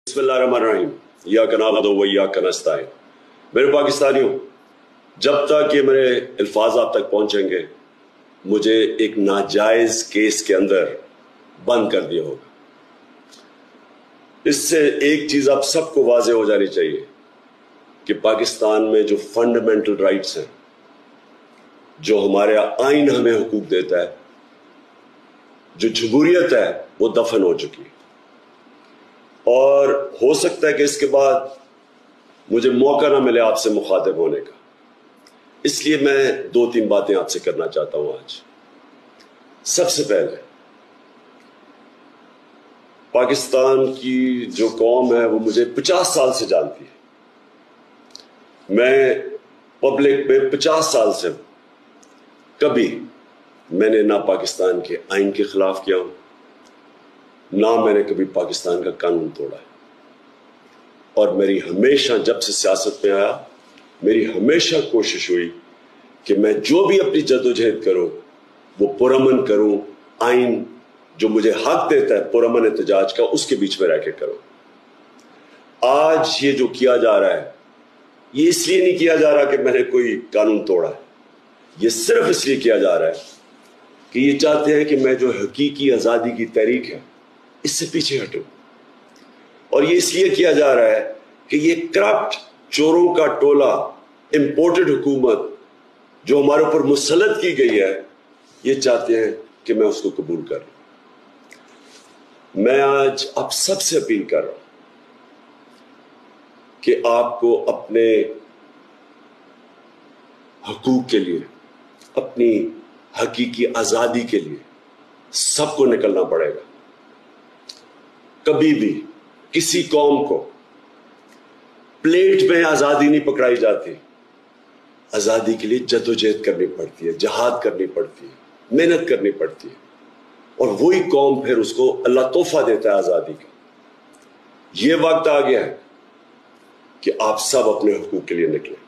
बिस्मिल्लाहिर्रहमानिर्रहीम इय्याका नअबुदु व इय्याका नस्तईन। मेरे पाकिस्तानियों, जब तक ये मेरे अल्फाज आप तक पहुंचेंगे मुझे एक नाजायज केस के अंदर बंद कर दिया होगा। इससे एक चीज आप सबको वाज़ेह हो जानी चाहिए कि पाकिस्तान में जो फंडामेंटल राइट्स हैं, जो हमारे आइन हमें हुकूक देता है, जो जमहूरियत है, वो दफन हो चुकी है। और हो सकता है कि इसके बाद मुझे मौका ना मिले आपसे मुखातिब होने का, इसलिए मैं 2-3 बातें आपसे करना चाहता हूं आज। सबसे पहले, पाकिस्तान की जो कौम है वो मुझे 50 साल से जानती है। मैं पब्लिक में 50 साल से हूं। कभी मैंने ना पाकिस्तान के आइन के खिलाफ किया हूं, ना मैंने कभी पाकिस्तान का कानून तोड़ा है। और मेरी हमेशा, जब से सियासत में आया, मेरी हमेशा कोशिश हुई कि मैं जो भी अपनी जद्दोजहद करूं वो पुरअमन करूं, आइन जो मुझे हक देता है पुरअमन एहतजाज का, उसके बीच में रह के करूं। आज ये जो किया जा रहा है, ये इसलिए नहीं किया जा रहा कि मैंने कोई कानून तोड़ा है, ये सिर्फ इसलिए किया जा रहा है कि ये चाहते हैं कि मैं जो हकीकी आज़ादी की तहरीक है इससे पीछे हटूं। और ये इसलिए किया जा रहा है कि ये करप्ट चोरों का टोला, इंपोर्टेड हुकूमत जो हमारे ऊपर मुसल्लत की गई है, ये चाहते हैं कि मैं उसको कबूल कर लूं। मैं आज आप सबसे अपील कर रहा हूं कि आपको अपने हकूक के लिए, अपनी हकीकी आजादी के लिए सबको निकलना पड़ेगा। कभी भी किसी कौम को प्लेट में आजादी नहीं पकड़ाई जाती। आजादी के लिए जद्दोजहद करनी पड़ती है, जहाद करनी पड़ती है, मेहनत करनी पड़ती है, और वही कौम फिर उसको अल्लाह तोहफा देता है आजादी का। ये वक्त आ गया है कि आप सब अपने हुकूक के लिए निकलें।